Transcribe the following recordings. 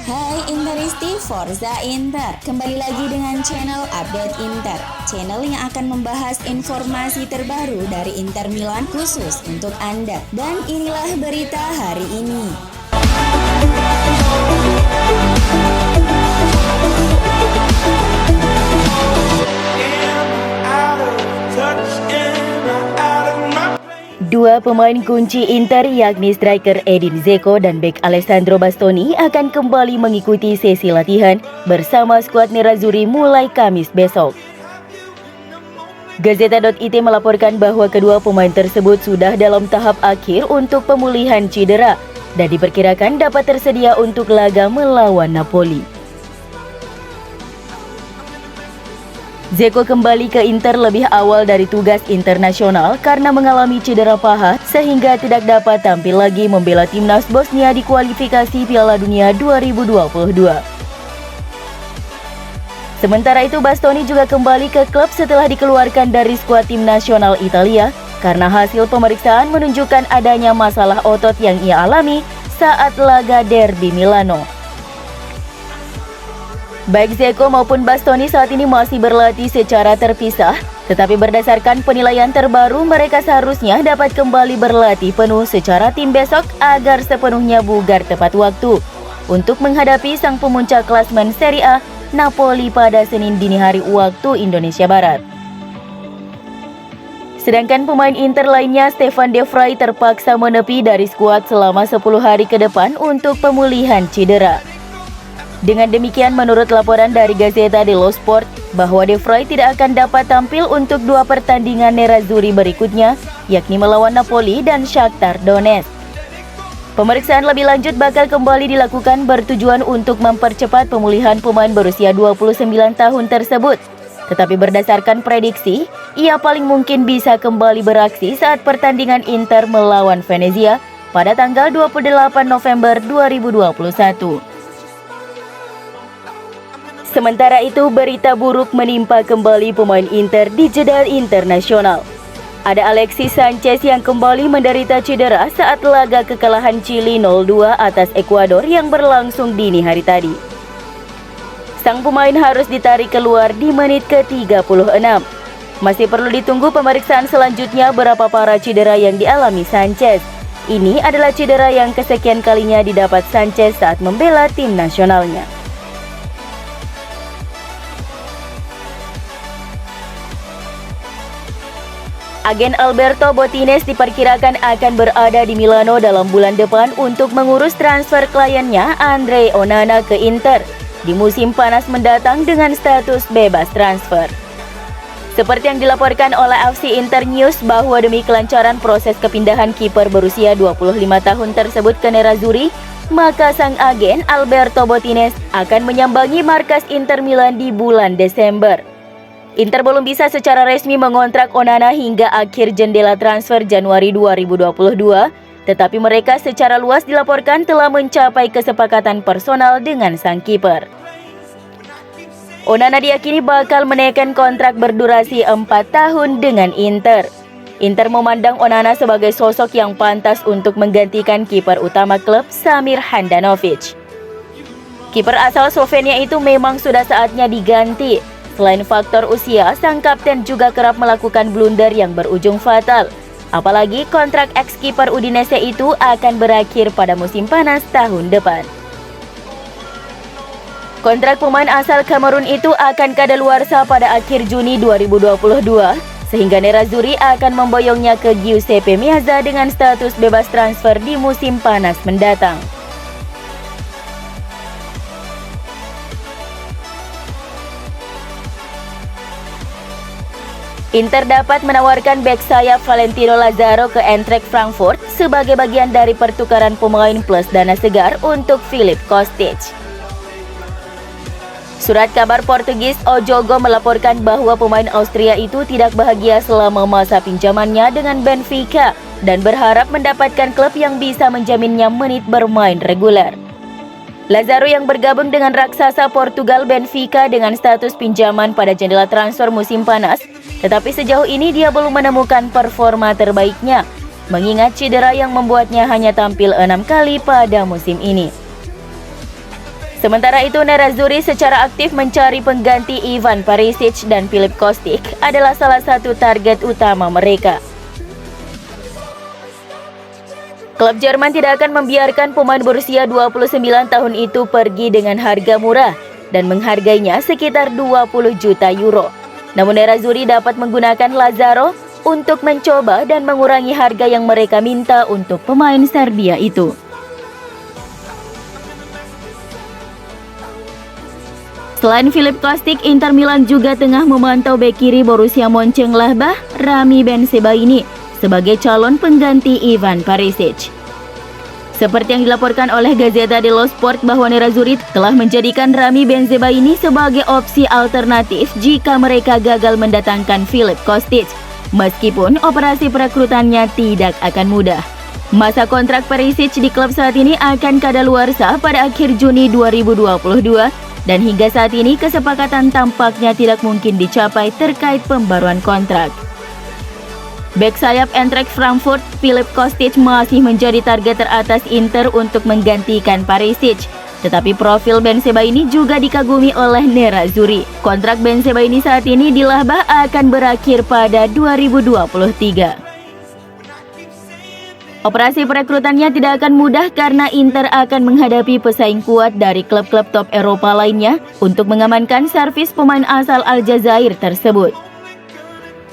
Hai Interisti, Forza Inter. Kembali lagi dengan channel Update Inter, channel yang akan membahas informasi terbaru dari Inter Milan khusus untuk Anda. Dan inilah berita hari ini. Dua pemain kunci Inter yakni striker Edin Dzeko dan bek Alessandro Bastoni akan kembali mengikuti sesi latihan bersama skuad Nerazzurri mulai Kamis besok. Gazeta.it melaporkan bahwa kedua pemain tersebut sudah dalam tahap akhir untuk pemulihan cedera dan diperkirakan dapat tersedia untuk laga melawan Napoli. Dzeko kembali ke Inter lebih awal dari tugas internasional karena mengalami cedera paha sehingga tidak dapat tampil lagi membela timnas Bosnia di kualifikasi Piala Dunia 2022. Sementara itu Bastoni juga kembali ke klub setelah dikeluarkan dari skuad tim nasional Italia karena hasil pemeriksaan menunjukkan adanya masalah otot yang ia alami saat laga Derby Milano. Baik Dzeko maupun Bastoni saat ini masih berlatih secara terpisah, tetapi berdasarkan penilaian terbaru mereka seharusnya dapat kembali berlatih penuh secara tim besok agar sepenuhnya bugar tepat waktu untuk menghadapi sang pemuncak klasmen Serie A Napoli pada Senin dini hari waktu Indonesia Barat. Sedangkan pemain Inter lainnya Stefan De Vrij terpaksa menepi dari skuad selama 10 hari ke depan untuk pemulihan cedera. Dengan demikian menurut laporan dari Gazzetta dello Sport bahwa De Vrij tidak akan dapat tampil untuk dua pertandingan Nerazzurri berikutnya yakni melawan Napoli dan Shakhtar Donetsk. Pemeriksaan lebih lanjut bakal kembali dilakukan bertujuan untuk mempercepat pemulihan pemain berusia 29 tahun tersebut. Tetapi berdasarkan prediksi, ia paling mungkin bisa kembali beraksi saat pertandingan Inter melawan Venezia pada tanggal 28 November 2021. Sementara itu, berita buruk menimpa kembali pemain Inter di jeda internasional. Ada Alexis Sanchez yang kembali menderita cedera saat laga kekalahan Chili 0-2 atas Ekuador yang berlangsung dini hari tadi. Sang pemain harus ditarik keluar di menit ke-36. Masih perlu ditunggu pemeriksaan selanjutnya berapa parah cedera yang dialami Sanchez. Ini adalah cedera yang kesekian kalinya didapat Sanchez saat membela tim nasionalnya. Agen Alberto Botines diperkirakan akan berada di Milano dalam bulan depan untuk mengurus transfer kliennya Andre Onana ke Inter di musim panas mendatang dengan status bebas transfer. Seperti yang dilaporkan oleh FC Inter News bahwa demi kelancaran proses kepindahan kiper berusia 25 tahun tersebut ke Nerazzurri, maka sang agen Alberto Botines akan menyambangi markas Inter Milan di bulan Desember. Inter belum bisa secara resmi mengontrak Onana hingga akhir jendela transfer Januari 2022, tetapi mereka secara luas dilaporkan telah mencapai kesepakatan personal dengan sang kiper. Onana diyakini bakal menaikkan kontrak berdurasi 4 tahun dengan Inter. Inter memandang Onana sebagai sosok yang pantas untuk menggantikan kiper utama klub Samir Handanovic. Kiper asal Slovenia itu memang sudah saatnya diganti. Selain faktor usia, sang kapten juga kerap melakukan blunder yang berujung fatal. Apalagi kontrak ex-kiper Udinese itu akan berakhir pada musim panas tahun depan. Kontrak pemain asal Kamerun itu akan kadaluarsa pada akhir Juni 2022, sehingga Nerazzurri akan memboyongnya ke Giuseppe Meazza dengan status bebas transfer di musim panas mendatang. Inter dapat menawarkan bek sayap Valentino Lazaro ke Eintracht Frankfurt sebagai bagian dari pertukaran pemain plus dana segar untuk Filip Kostic. Surat kabar Portugis O Jogo melaporkan bahwa pemain Austria itu tidak bahagia selama masa pinjamannya dengan Benfica dan berharap mendapatkan klub yang bisa menjaminnya menit bermain reguler. Lazaro yang bergabung dengan raksasa Portugal Benfica dengan status pinjaman pada jendela transfer musim panas, tetapi sejauh ini dia belum menemukan performa terbaiknya, mengingat cedera yang membuatnya hanya tampil 6 kali pada musim ini. Sementara itu, Nerazzurri secara aktif mencari pengganti Ivan Perisic dan Filip Kostic adalah salah satu target utama mereka. Klub Jerman tidak akan membiarkan pemain berusia 29 tahun itu pergi dengan harga murah dan menghargainya sekitar 20 juta euro. Namun Nerazzurri dapat menggunakan Lazaro untuk mencoba dan mengurangi harga yang mereka minta untuk pemain Serbia itu. Selain Filip Kostic, Inter Milan juga tengah memantau bek kiri Borussia Mönchengladbach, Rami Bensebaini, sebagai calon pengganti Ivan Perisic. Seperti yang dilaporkan oleh Gazzetta dello Sport bahwa Nerazzurri telah menjadikan Rami Bensebaini sebagai opsi alternatif jika mereka gagal mendatangkan Filip Kostic, meskipun operasi perekrutannya tidak akan mudah. Masa kontrak Perisic di klub saat ini akan kadaluarsa pada akhir Juni 2022. Dan hingga saat ini kesepakatan tampaknya tidak mungkin dicapai terkait pembaruan kontrak. Bek sayap Eintracht Frankfurt, Filip Kostic masih menjadi target teratas Inter untuk menggantikan Perisic. Tetapi profil Bensebaini juga dikagumi oleh Nerazzurri. Kontrak Bensebaini saat ini di Lahbach akan berakhir pada 2023. Operasi perekrutannya tidak akan mudah karena Inter akan menghadapi pesaing kuat dari klub-klub top Eropa lainnya untuk mengamankan servis pemain asal Aljazair tersebut.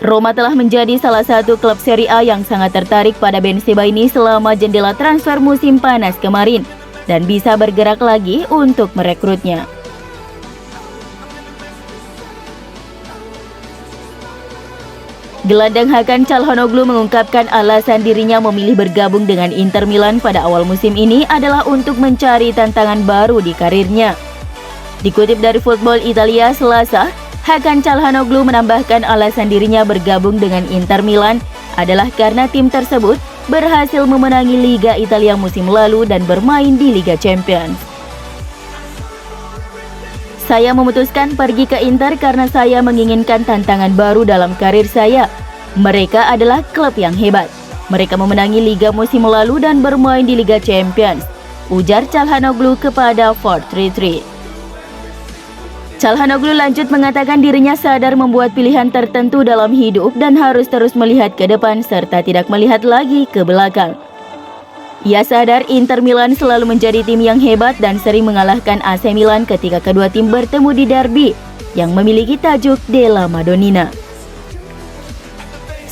Roma telah menjadi salah satu klub Serie A yang sangat tertarik pada Bensebaini selama jendela transfer musim panas kemarin dan bisa bergerak lagi untuk merekrutnya. Gelandang Hakan Çalhanoğlu mengungkapkan alasan dirinya memilih bergabung dengan Inter Milan pada awal musim ini adalah untuk mencari tantangan baru di karirnya. Dikutip dari Football Italia Selasa, Hakan Çalhanoğlu menambahkan alasan dirinya bergabung dengan Inter Milan adalah karena tim tersebut berhasil memenangi Liga Italia musim lalu dan bermain di Liga Champions. Saya memutuskan pergi ke Inter karena saya menginginkan tantangan baru dalam karir saya. Mereka adalah klub yang hebat. Mereka memenangi Liga musim lalu dan bermain di Liga Champions, ujar Çalhanoğlu kepada 433. Çalhanoğlu lanjut mengatakan dirinya sadar membuat pilihan tertentu dalam hidup dan harus terus melihat ke depan serta tidak melihat lagi ke belakang. Ia sadar Inter Milan selalu menjadi tim yang hebat dan sering mengalahkan AC Milan ketika kedua tim bertemu di derby yang memiliki tajuk Della Madonnina.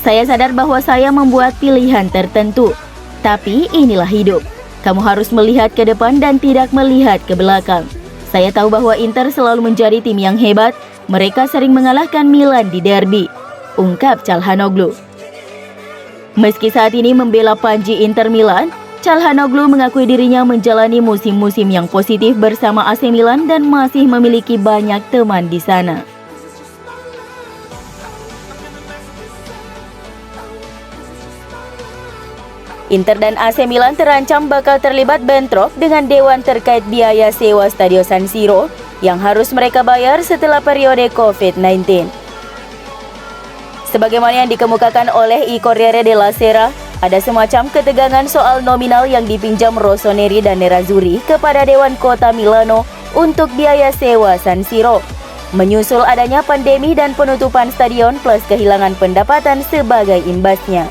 Saya sadar bahwa saya membuat pilihan tertentu, tapi inilah hidup. Kamu harus melihat ke depan dan tidak melihat ke belakang. Saya tahu bahwa Inter selalu menjadi tim yang hebat, mereka sering mengalahkan Milan di derby, ungkap Çalhanoğlu. Meski saat ini membela panji Inter Milan, Çalhanoğlu mengakui dirinya menjalani musim-musim yang positif bersama AC Milan dan masih memiliki banyak teman di sana. Inter dan AC Milan terancam bakal terlibat bentrok dengan dewan terkait biaya sewa Stadio San Siro yang harus mereka bayar setelah periode COVID-19. Sebagaimana yang dikemukakan oleh I Corriere della Sera, ada semacam ketegangan soal nominal yang dipinjam Rossoneri dan Nerazzurri kepada Dewan Kota Milano untuk biaya sewa San Siro, menyusul adanya pandemi dan penutupan stadion plus kehilangan pendapatan sebagai imbasnya.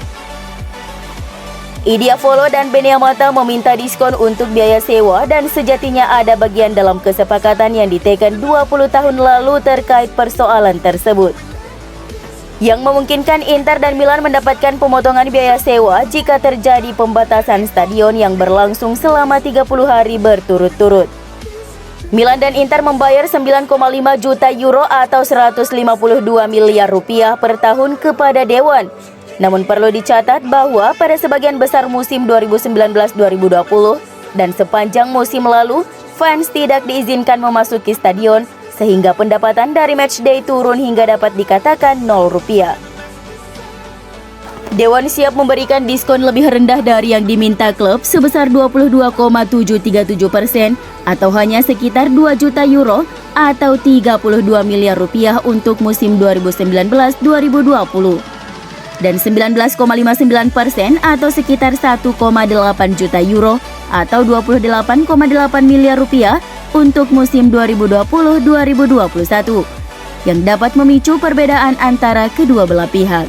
I Diavolo dan Beniamata meminta diskon untuk biaya sewa dan sejatinya ada bagian dalam kesepakatan yang diteken 20 tahun lalu terkait persoalan tersebut, yang memungkinkan Inter dan Milan mendapatkan pemotongan biaya sewa jika terjadi pembatasan stadion yang berlangsung selama 30 hari berturut-turut. Milan dan Inter membayar 9,5 juta euro atau 152 miliar rupiah per tahun kepada Dewan. Namun perlu dicatat bahwa pada sebagian besar musim 2019-2020 dan sepanjang musim lalu, fans tidak diizinkan memasuki stadion sehingga pendapatan dari matchday turun hingga dapat dikatakan 0 rupiah. Dewan siap memberikan diskon lebih rendah dari yang diminta klub sebesar 22,737% atau hanya sekitar 2 juta euro atau 32 miliar rupiah untuk musim 2019-2020 dan 19,59% atau sekitar 1,8 juta euro atau 28,8 miliar rupiah untuk musim 2020-2021 yang dapat memicu perbedaan antara kedua belah pihak.